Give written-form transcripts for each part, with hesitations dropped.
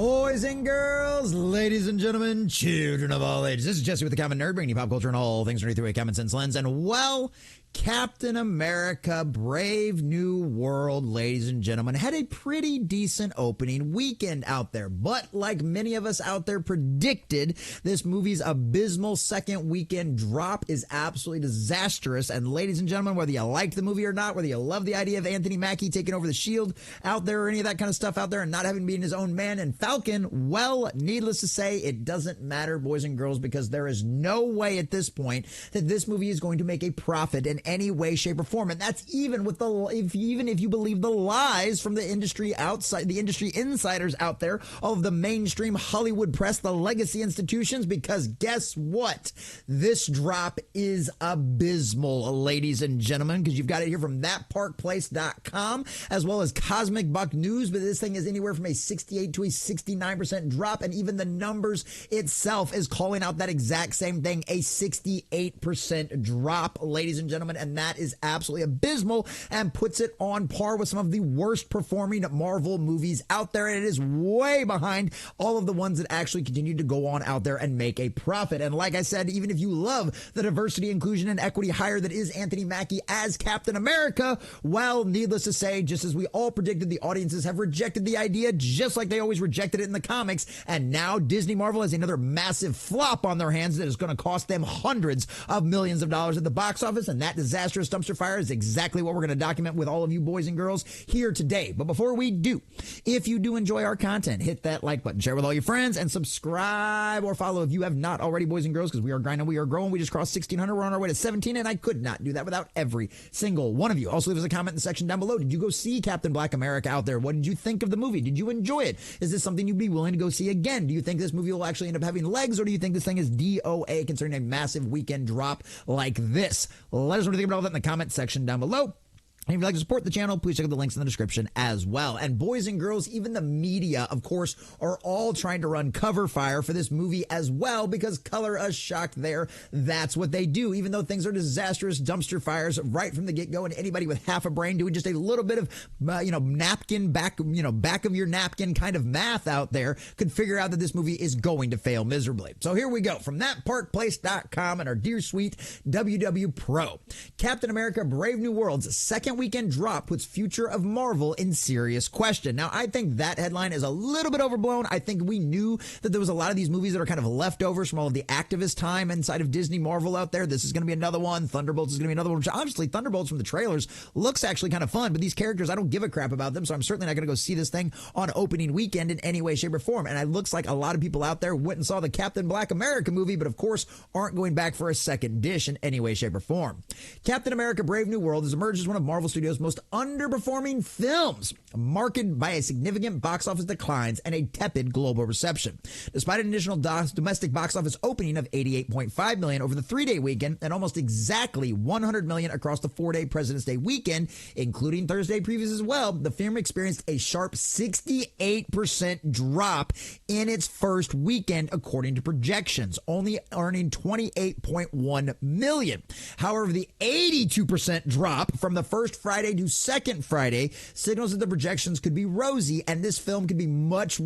Boys and girls, ladies and gentlemen, children of all ages. This is Jesse with the Common Nerd, bringing you pop culture and all things underneath through a common sense lens. And well, Captain America Brave New World, ladies and gentlemen, had a pretty decent opening weekend out there. But like many of us out there predicted, this movie's abysmal second weekend drop is absolutely disastrous. And ladies and gentlemen, whether you like the movie or not, whether you love the idea of Anthony Mackie taking over the Shield out there or any of that kind of stuff out there and not having been his own man and Falcon, well, needless to say, it doesn't matter, boys and girls, because there is no way at this point that this movie is going to make a profit in any way, shape, or form. And that's even with even if you believe the lies from the industry outside, the industry insiders out there, all of the mainstream Hollywood press, the legacy institutions, because guess what? This drop is abysmal, ladies and gentlemen, because you've got it here from thatparkplace.com as well as Cosmic Buck News, but this thing is anywhere from a 68 to a 69% drop, and even the numbers itself is calling out that exact same thing, a 68% drop, ladies and gentlemen, and that is absolutely abysmal and puts it on par with some of the worst performing Marvel movies out there, and it is way behind all of the ones that actually continue to go on out there and make a profit. And like I said, even if you love the diversity, inclusion, and equity hire that is Anthony Mackie as Captain America, well, needless to say, just as we all predicted, the audiences have rejected the idea just like they always rejected it in the comics, and now Disney Marvel has another massive flop on their hands that is going to cost them hundreds of millions of dollars at the box office, and that disastrous dumpster fire is exactly what we're going to document with all of you boys and girls here today. But before we do, if you do enjoy our content, hit that like button, share with all your friends, and subscribe or follow if you have not already, boys and girls, because we are grinding, we are growing. We just crossed 1,600. We're on our way to 17, and I could not do that without every single one of you. Also, leave us a comment in the section down below. Did you go see Captain Black America out there? What did you think of the movie? Did you enjoy it? Is this something you'd be willing to go see again? Do you think this movie will actually end up having legs, or do you think this thing is DOA concerning a massive weekend drop like this? Let us know what you think about all that in the comment section down below. And if you'd like to support the channel, please check out the links in the description as well. And boys and girls, even the media, of course, are all trying to run cover fire for this movie as well, because color us shocked there. That's what they do, even though things are disastrous dumpster fires right from the get-go, and anybody with half a brain doing just a little bit of, napkin back of your napkin kind of math out there could figure out that this movie is going to fail miserably. So here we go. From thatparkplace.com and our dear sweet WW Pro. Captain America Brave New World's second weekend drop puts future of Marvel in serious question. Now, I think that headline is a little bit overblown. I think we knew that there was a lot of these movies that are kind of leftovers from all of the activist time inside of Disney Marvel out there. This is going to be another one. Thunderbolts is going to be another one, which obviously Thunderbolts from the trailers looks actually kind of fun, but these characters, I don't give a crap about them, so I'm certainly not going to go see this thing on opening weekend in any way, shape, or form. And it looks like a lot of people out there went and saw the Captain Black America movie, but of course aren't going back for a second dish in any way, shape, or form. Captain America Brave New World has emerged as one of Marvel Studios' most underperforming films, marked by a significant box office declines and a tepid global reception. Despite an initial domestic box office opening of $88.5 million over the 3-day weekend and almost exactly $100 million across the 4-day President's Day weekend, including Thursday previews as well, the film experienced a sharp 68% drop in its first weekend, according to projections, only earning $28.1 million. However, the 82% drop from the first Friday to second Friday signals that the projections could be rosy, and this film could be much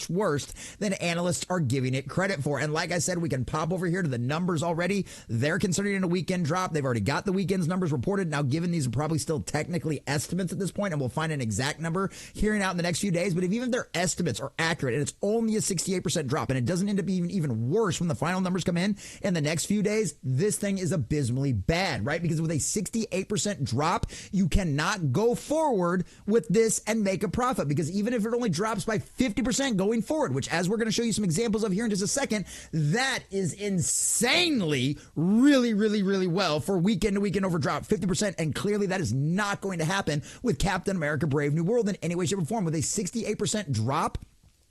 worse than analysts are giving it credit for. And like I said, we can pop over here to the numbers already. They're considering a weekend drop. They've already got the weekend's numbers reported. Now, given these are probably still technically estimates at this point, and we'll find an exact number hearing out in the next few days, but if even their estimates are accurate and it's only a 68% drop and it doesn't end up being even worse when the final numbers come in the next few days, this thing is abysmally bad, right? Because with a 68% drop, you cannot go forward with this and make a profit, because even if it only drops by 50% going forward, which as we're going to show you some examples of here in just a second, that is insanely really well for weekend to weekend over drop 50%, and clearly that is not going to happen with Captain America Brave New World in any way, shape, or form. With a 68% drop,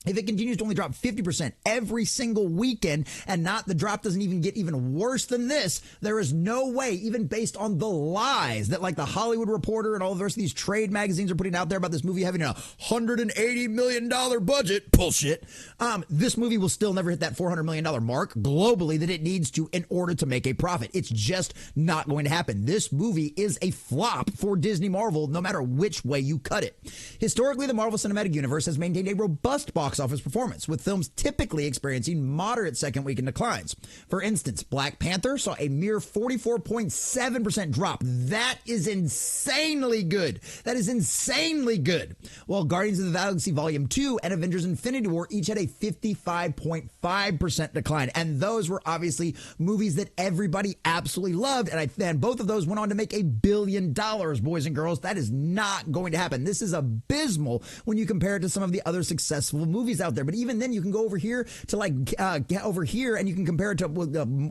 If it continues to only drop 50% every single weekend and the drop doesn't even get even worse than this, there is no way, even based on the lies that like the Hollywood Reporter and all the rest of these trade magazines are putting out there about this movie having a $180 million budget, bullshit, this movie will still never hit that $400 million mark globally that it needs to in order to make a profit. It's just not going to happen. This movie is a flop for Disney Marvel, no matter which way you cut it. Historically, the Marvel Cinematic Universe has maintained a robust box office performance, with films typically experiencing moderate second weekend declines. For instance, Black Panther saw a mere 44.7% drop. That is insanely good. That is insanely good. While Guardians of the Galaxy Volume 2 and Avengers Infinity War each had a 55.5% decline. And those were obviously movies that everybody absolutely loved. And both of those went on to make $1 billion, boys and girls. That is not going to happen. This is abysmal when you compare it to some of the other successful movies out there. But even then, you can go over here to over here and you can compare it to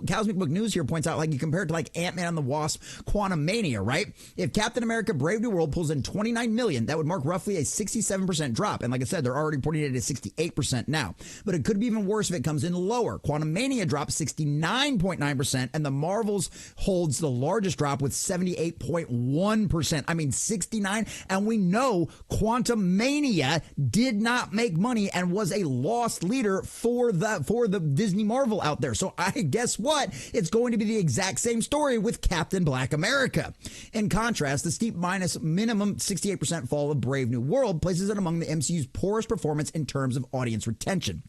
Cosmic Book News here points out, like you compare it to like Ant-Man and the Wasp, Quantumania, right? If Captain America Brave New World pulls in 29 million, that would mark roughly a 67% drop. And like I said, they're already reporting it at 68% now. But it could be even worse if it comes in lower. Quantumania dropped 69.9% and the Marvels holds the largest drop with 78.1%. I mean, 69. And we know Quantumania did not make money and was a lost leader for the Disney Marvel out there. So I guess what? It's going to be the exact same story with Captain Black America. In contrast, the steep minimum 68% fall of Brave New World places it among the MCU's poorest performance in terms of audience retention.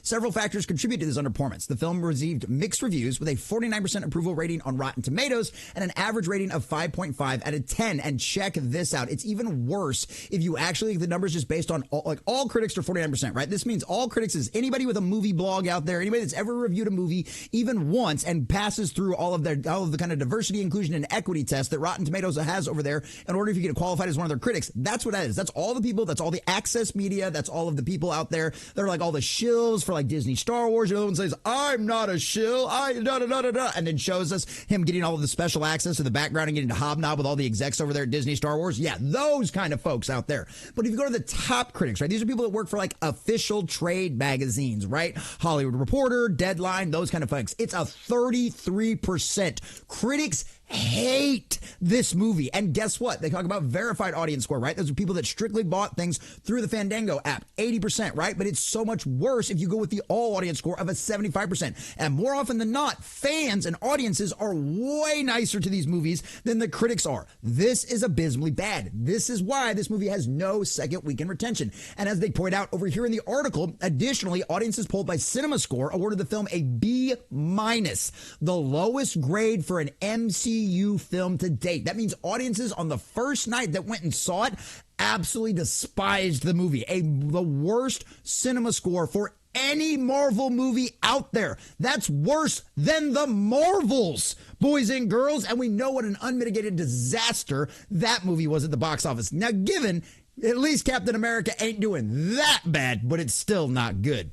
Several factors contribute to this underperformance. The film received mixed reviews with a 49% approval rating on Rotten Tomatoes and an average rating of 5.5 out of 10. And check this out. It's even worse if you actually, the numbers just based on all critics are 49%, right? This means all critics is anybody with a movie blog out there, anybody that's ever reviewed a movie even once and passes through all of the kind of diversity, inclusion, and equity tests that Rotten Tomatoes has over there in order for you to get qualified as one of their critics. That's what that is. That's all the people. That's all the access media. That's all of the people out there. They're like all the shills for like Disney Star Wars. The other one says, I'm not a shill. And then shows us him getting all of the special access to the background and getting to hobnob with all the execs over there at Disney Star Wars. Yeah, those kind of folks out there. But if you go to the top critics, right, these are people that work for like official trade magazines, right? Hollywood Reporter, Deadline, those kind of folks. It's a 33%. Critics hate this movie. And guess what? They talk about verified audience score, right? Those are people that strictly bought things through the Fandango app, 80%, right? But it's so much worse if you go with the all audience score of a 75%. And more often than not, fans and audiences are way nicer to these movies than the critics are. This is abysmally bad. This is why this movie has no second weekend retention. And as they point out over here in the article, additionally, audiences polled by CinemaScore awarded the film a B-, the lowest grade for an MCU film to date. That means audiences on the first night that went and saw it absolutely despised the movie. The worst cinema score for any Marvel movie out there. That's worse than the Marvels, boys and girls. And we know what an unmitigated disaster that movie was at the box office. Now, given at least Captain America ain't doing that bad, but it's still not good.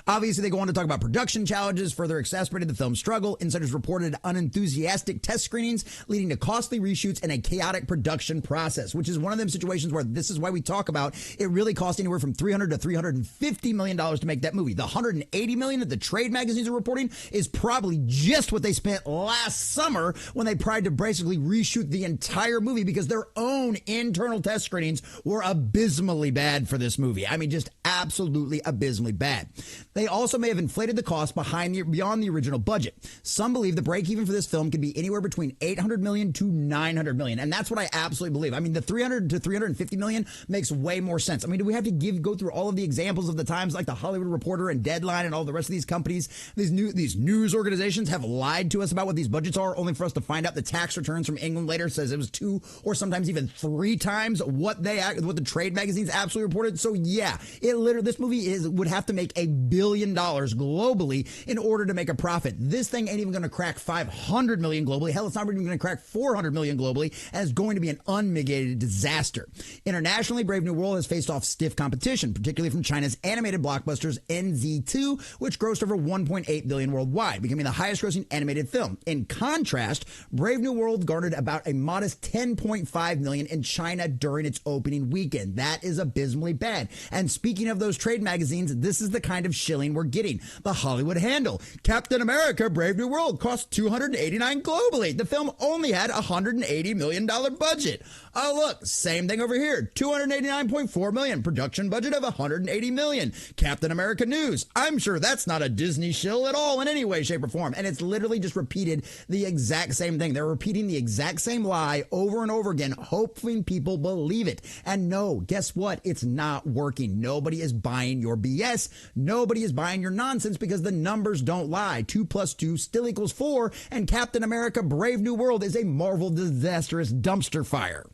Obviously, they go on to talk about production challenges, further exacerbated the film's struggle. Insiders reported unenthusiastic test screenings, leading to costly reshoots and a chaotic production process, which is one of them situations where this is why we talk about it really cost anywhere from $300 to $350 million to make that movie. The $180 million that the trade magazines are reporting is probably just what they spent last summer when they tried to basically reshoot the entire movie because their own internal test screenings were abysmally bad for this movie. I mean, just absolutely abysmally bad. They also may have inflated the cost beyond the original budget. Some believe the break even for this film could be anywhere between $800 million to $900 million. And that's what I absolutely believe. I mean, the $300 to $350 million makes way more sense. I mean, do we have to go through all of the examples of the times like the Hollywood Reporter and Deadline and all the rest of these companies, these news organizations have lied to us about what these budgets are, only for us to find out the tax returns from England later says it was 2 or sometimes even 3 times what the trade magazines absolutely reported. So yeah, this movie would have to make $1 billion globally in order to make a profit. This thing ain't even going to crack 500 million globally. Hell, it's not even going to crack 400 million globally, and it's going to be an unmitigated disaster. Internationally, Brave New World has faced off stiff competition, particularly from China's animated blockbusters NZ2, which grossed over 1.8 billion worldwide, becoming the highest grossing animated film. In contrast, Brave New World garnered about a modest 10.5 million in China during its opening weekend. That is abysmally bad. And speaking of those trade magazines, this is the kind of shilling we're getting. The Hollywood Handle. Captain America Brave New World cost $289 globally. The film only had a $180 million budget. Oh, look, same thing over here. $289.4 million. Production budget of $180 million. Captain America News. I'm sure that's not a Disney shill at all in any way, shape, or form. And it's literally just repeated the exact same thing. They're repeating the exact same lie over and over again, hoping people believe it. And no, guess what? It's not working. Nobody is buying your BS. Nobody is buying your nonsense because the numbers don't lie. 2 + 2 still equals 4, and Captain America Brave New World is a Marvel disastrous dumpster fire.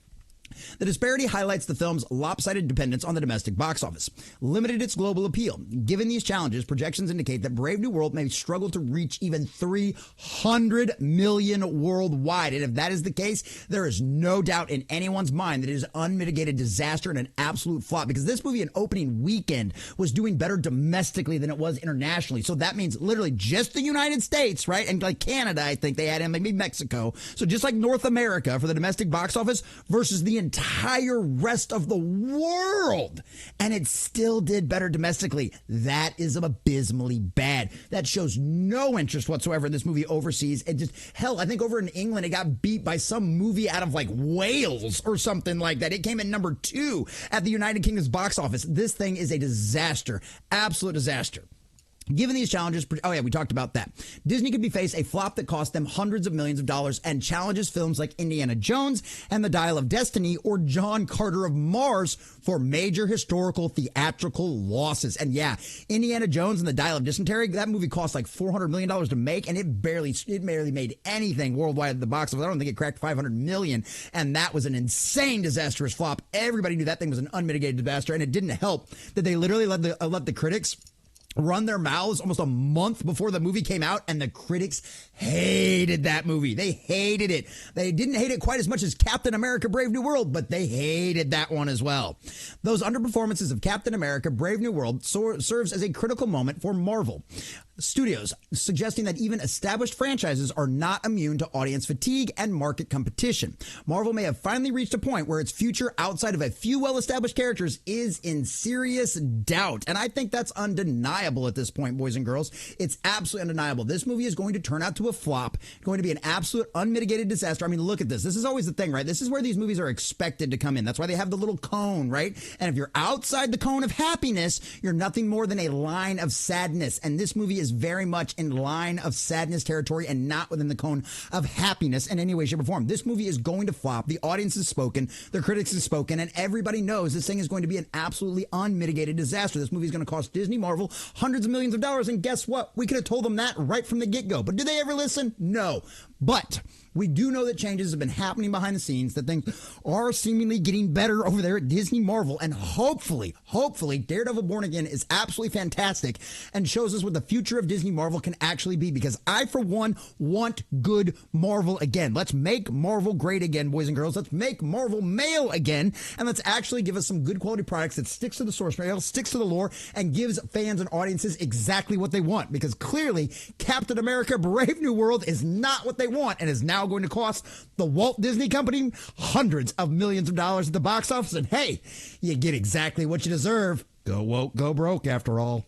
The disparity highlights the film's lopsided dependence on the domestic box office, limited its global appeal. Given these challenges, projections indicate that Brave New World may struggle to reach even 300 million worldwide. And if that is the case, there is no doubt in anyone's mind that it is an unmitigated disaster and an absolute flop, because this movie in opening weekend was doing better domestically than it was internationally. So that means literally just the United States, right? And like Canada, I think they had in, maybe Mexico. So just like North America for the domestic box office versus the entire rest of the world, and it still did better domestically. That is abysmally bad. That shows no interest whatsoever in this movie overseas. It just, hell, I think over in England it got beat by some movie out of like Wales or something like that. It came in number 2 at the United Kingdom's box office. This thing is a disaster, absolute disaster. Given these challenges, oh yeah, we talked about that. Disney could be faced a flop that cost them hundreds of millions of dollars and challenges films like Indiana Jones and The Dial of Destiny or John Carter of Mars for major historical theatrical losses. And yeah, Indiana Jones and The Dial of Dysentery, that movie cost like $400 million to make, and it barely made anything worldwide at the box office. I don't think it cracked 500 million, and that was an insane, disastrous flop. Everybody knew that thing was an unmitigated disaster, and it didn't help that they literally let the critics run their mouths almost a month before the movie came out, and the critics hated that movie. They hated it. They didn't hate it quite as much as Captain America Brave New World, but they hated that one as well. Those underperformances of Captain America Brave New World serves as a critical moment for Marvel Studios, suggesting that even established franchises are not immune to audience fatigue and market competition. Marvel may have finally reached a point where its future outside of a few well-established characters is in serious doubt. And I think that's undeniable at this point, boys and girls. It's absolutely undeniable. This movie is going to turn out to a flop, going to be an absolute unmitigated disaster. I mean, look at this. This is always the thing, right? This is where these movies are expected to come in. That's why they have the little cone, right? And if you're outside the cone of happiness, you're nothing more than a line of sadness. And this movie is very much in line of sadness territory and not within the cone of happiness in any way, shape, or form. This movie is going to flop. The audience has spoken, the critics have spoken, and everybody knows this thing is going to be an absolutely unmitigated disaster. This movie is going to cost Disney, Marvel hundreds of millions of dollars, and guess what? We could have told them that right from the get-go. But did they ever listen? No. But we do know that changes have been happening behind the scenes, that things are seemingly getting better over there at Disney Marvel, and hopefully, Daredevil Born Again is absolutely fantastic and shows us what the future of Disney Marvel can actually be, because I, for one, want good Marvel again. Let's make Marvel great again, boys and girls. Let's make Marvel male again, and let's actually give us some good quality products that sticks to the source material, sticks to the lore, and gives fans and audiences exactly what they want, because clearly Captain America Brave New World is not what they want and is now going to cost the Walt Disney Company hundreds of millions of dollars at the box office. And hey, you get exactly what you deserve. Go woke, go broke, after all.